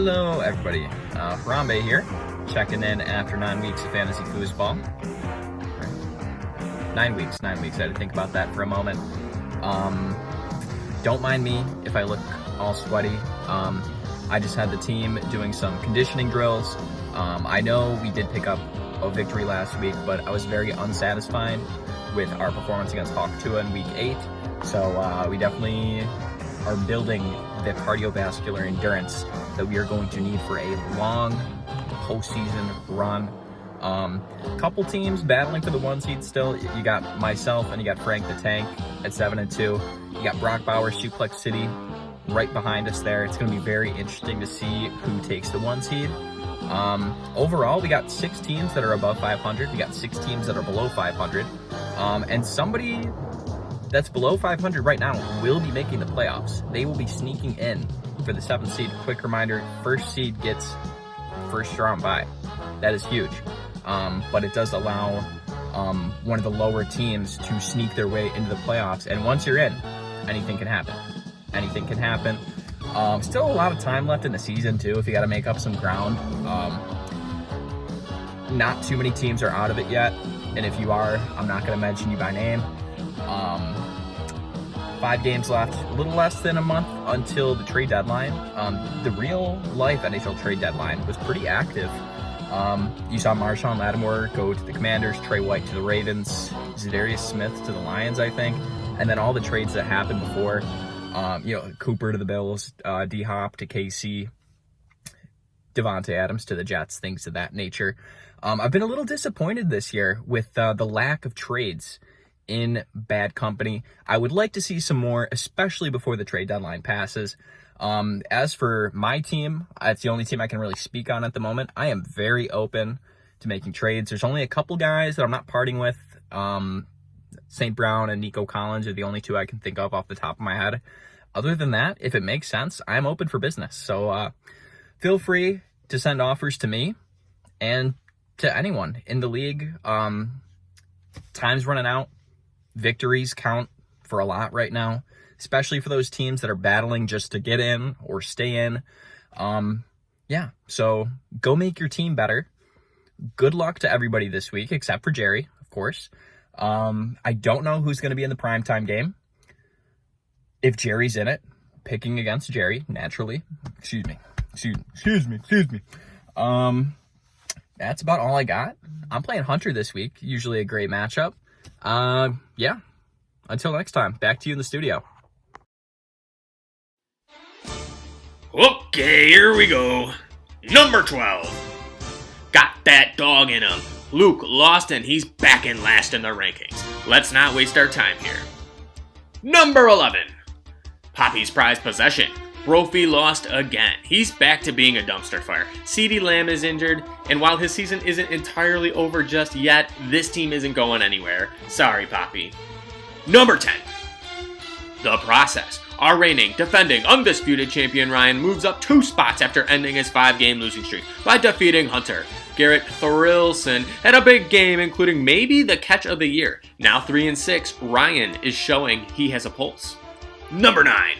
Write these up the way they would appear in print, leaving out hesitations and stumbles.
Hello, everybody. Harambe here, checking in after 9 weeks of fantasy foosball. 9 weeks. I had to think about that for a moment. Don't mind me if I look all sweaty. I just had the team doing some conditioning drills. I know we did pick up a victory last week, but I was very unsatisfied with our performance against Hawk Tua in week 8. So we definitely are building the cardiovascular endurance that we are going to need for a long postseason run. Couple teams battling for the 1 seed still. You got myself and you got Frank the Tank at 7-2. You got Brock Bauer, Suplex City right behind us there. It's going to be very interesting to see who takes the 1 seed. Overall, we got 6 teams that are above 500. We got 6 teams that are below 500. And somebody that's below 500 right now will be making the playoffs. They will be sneaking in for the 7th seed. Quick reminder, 1st seed gets first round bye. That is huge. But it does allow one of the lower teams to sneak their way into the playoffs. And once you're in, anything can happen. Anything can happen. Still a lot of time left in the season, too, if you got to make up some ground. Not too many teams are out of it yet. And if you are, I'm not going to mention you by name. 5 games left, a little less than a month until the trade deadline. The real life NHL trade deadline was pretty active. You saw Marshawn Lattimore go to the Commanders, Trey White to the Ravens, Zadarius Smith to the Lions, I think. And then all the trades that happened before, Cooper to the Bills, D-Hop to KC, Devontae Adams to the Jets, things of that nature. I've been a little disappointed this year with the lack of trades in bad company. I would like to see some more, especially before the trade deadline passes. As for my team, it's the only team I can really speak on at the moment. I am very open to making trades. There's only a couple guys that I'm not parting with. St. Brown and Nico Collins are the only 2 I can think of off the top of my head. Other than that, if it makes sense, I'm open for business. So feel free to send offers to me and to anyone in the league. Time's running out. Victories count for a lot right now, especially for those teams that are battling just to get in or stay in. So go make your team better. Good luck to everybody this week, except for Jerry, of course. I don't know who's going to be in the primetime game. If Jerry's in it, picking against Jerry, naturally. Excuse me. That's about all I got. I'm playing Hunter this week, usually a great matchup. Until next time, back to you in the studio. Okay, here we go. Number 12. Got that dog in him. Luke lost and he's back in last in the rankings. Let's not waste our time here. Number 11. Poppy's prized possession. Brophy lost again. He's back to being a dumpster fire. CeeDee Lamb is injured, and while his season isn't entirely over just yet, this team isn't going anywhere. Sorry, Poppy. Number 10. The Process. Our reigning, defending, undisputed champion Ryan moves up 2 spots after ending his 5-game losing streak by defeating Hunter. Garrett Thrilson had a big game, including maybe the catch of the year. Now 3-6, Ryan is showing he has a pulse. Number 9.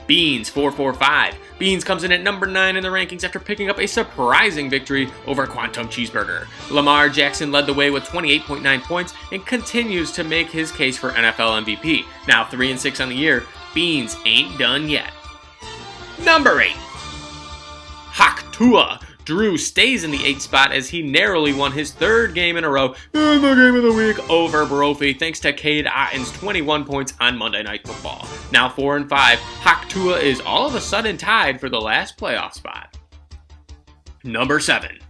Beans 445. Beans comes in at number 9 in the rankings after picking up a surprising victory over Quantum Cheeseburger. Lamar Jackson led the way with 28.9 points and continues to make his case for NFL MVP. Now 3-6 on the year, Beans ain't done yet. Number 8. Hawk Tua. Drew stays in the 8th spot as he narrowly won his 3rd game in a row in the game of the week over Brophy thanks to Cade Otton's 21 points on Monday Night Football. Now 4-5, Hawk Tua is all of a sudden tied for the last playoff spot. Number 7.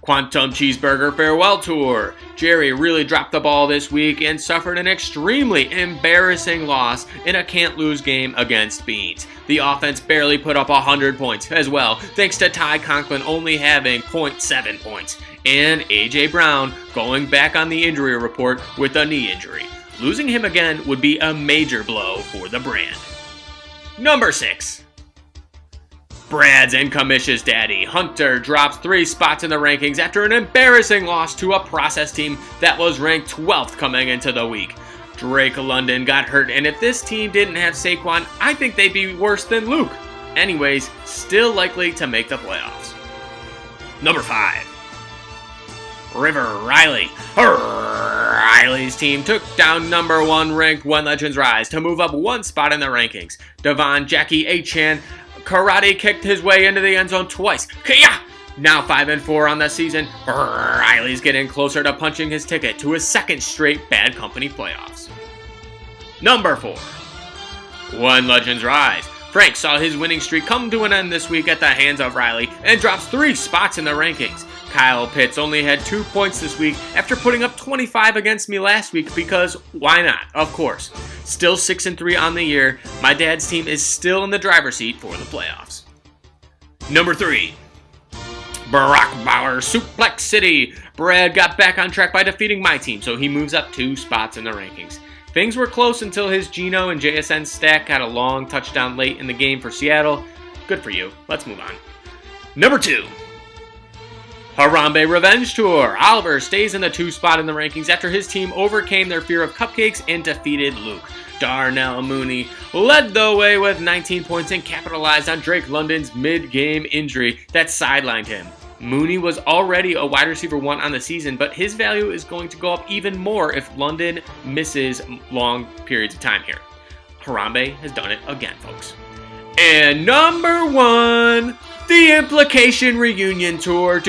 Quantum Cheeseburger Farewell Tour. Jerry really dropped the ball this week and suffered an extremely embarrassing loss in a can't-lose game against Beans. The offense barely put up 100 points as well, thanks to Ty Conklin only having 0.7 points, and A.J. Brown going back on the injury report with a knee injury. Losing him again would be a major blow for the brand. Number 6. Brad's and Kamish's daddy, Hunter, drops 3 spots in the rankings after an embarrassing loss to a Process team that was ranked 12th coming into the week. Drake London got hurt, and if this team didn't have Saquon, I think they'd be worse than Luke. anyways, still likely to make the playoffs. Number 5. River Riley. Riley's team took down number 1 ranked When Legends Rise to move up 1 spot in the rankings. Devon Jackie Achan karate kicked his way into the end zone twice. Kaya! Now 5-4 on the season, Riley's getting closer to punching his ticket to his 2nd straight Bad Company playoffs. Number 4. When Legends Rise. Frank saw his winning streak come to an end this week at the hands of Riley and drops 3 spots in the rankings. Kyle Pitts only had 2 points this week after putting up 25 against me last week because why not? Of course. Still 6-3 on the year. My dad's team is still in the driver's seat for the playoffs. Number 3. Barack Bauer, Suplex City. Brad got back on track by defeating my team, so he moves up 2 spots in the rankings. Things were close until his Geno and JSN stack got a long touchdown late in the game for Seattle. Good for you. Let's move on. Number 2. Harambe Revenge Tour. Oliver stays in the 2 spot in the rankings after his team overcame their fear of cupcakes and defeated Luke. Darnell Mooney led the way with 19 points and capitalized on Drake London's mid-game injury that sidelined him. Mooney was already a wide receiver 1 on the season, but his value is going to go up even more if London misses long periods of time here. Harambe has done it again, folks. And number 1, the Implication Reunion Tour.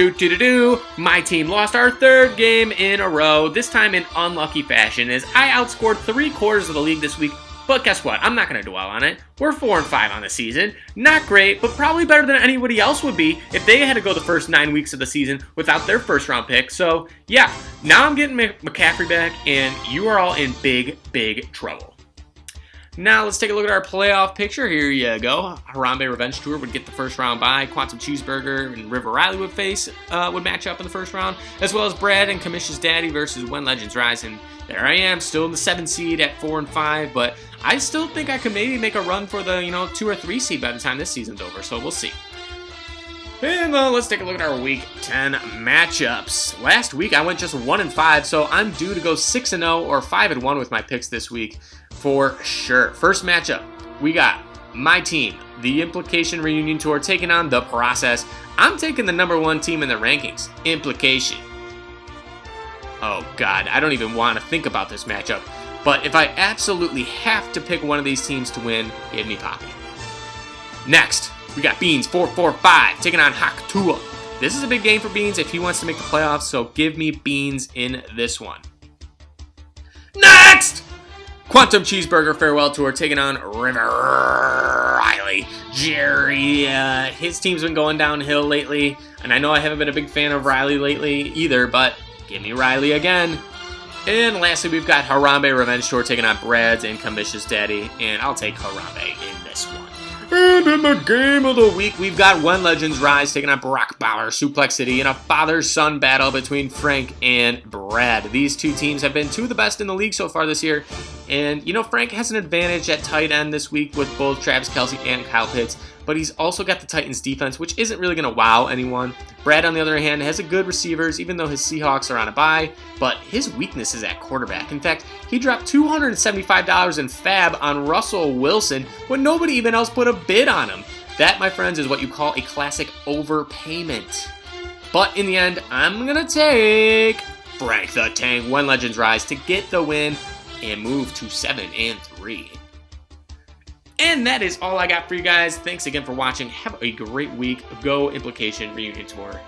My team lost our 3rd game in a row, this time in unlucky fashion, as I outscored 3/4 of the league this week. But guess what? I'm not going to dwell on it. We're 4-5 on the season. Not great, but probably better than anybody else would be if they had to go the first 9 weeks of the season without their first-round pick. So, yeah, now I'm getting McCaffrey back, and you are all in big, big trouble. Now let's take a look at our playoff picture. Here you go. Harambe Revenge Tour would get the first round bye. Quantum Cheeseburger and River Riley would match up in the first round, as well as Brad and Kamish's Daddy versus When Legends Rise. And there I am, still in the 7th seed at 4-5, but I still think I could maybe make a run for the 2 or 3 seed by the time this season's over. So we'll see. And let's take a look at our Week 10 matchups. Last week I went just 1-5, so I'm due to go 6-0 or 5-1 with my picks this week for sure. First matchup, we got my team, the Implication Reunion Tour, taking on The Process. I'm taking the number 1 team in the rankings, Implication. Oh God, I don't even want to think about this matchup. But if I absolutely have to pick one of these teams to win, give me Poppy. Next, we got Beans 445 taking on Haktua. This is a big game for Beans if he wants to make the playoffs, so give me Beans in this one. Next! Quantum Cheeseburger Farewell Tour taking on River Riley. Jerry, his team's been going downhill lately, and I know I haven't been a big fan of Riley lately either, but give me Riley again. And lastly, we've got Harambe Revenge Tour taking on Brad's and Kamish's Daddy, and I'll take Harambe in this one. And in the game of the week, we've got When Legends Rise taking on Barack Bauer, Suplex City, in a father-son battle between Frank and Brad. These 2 teams have been 2 of the best in the league so far this year. And, Frank has an advantage at tight end this week with both Travis Kelce and Kyle Pitts, but he's also got the Titans defense, which isn't really going to wow anyone. Brad, on the other hand, has a good receivers, even though his Seahawks are on a bye, but his weakness is at quarterback. In fact, he dropped $275 in fab on Russell Wilson when nobody even else put a bid on him. That, my friends, is what you call a classic overpayment. But in the end, I'm going to take Frank the Tank When Legends Rise to get the win and move to 7-3. And that is all I got for you guys. Thanks again for watching. Have a great week. Go Implication Reunion Tour.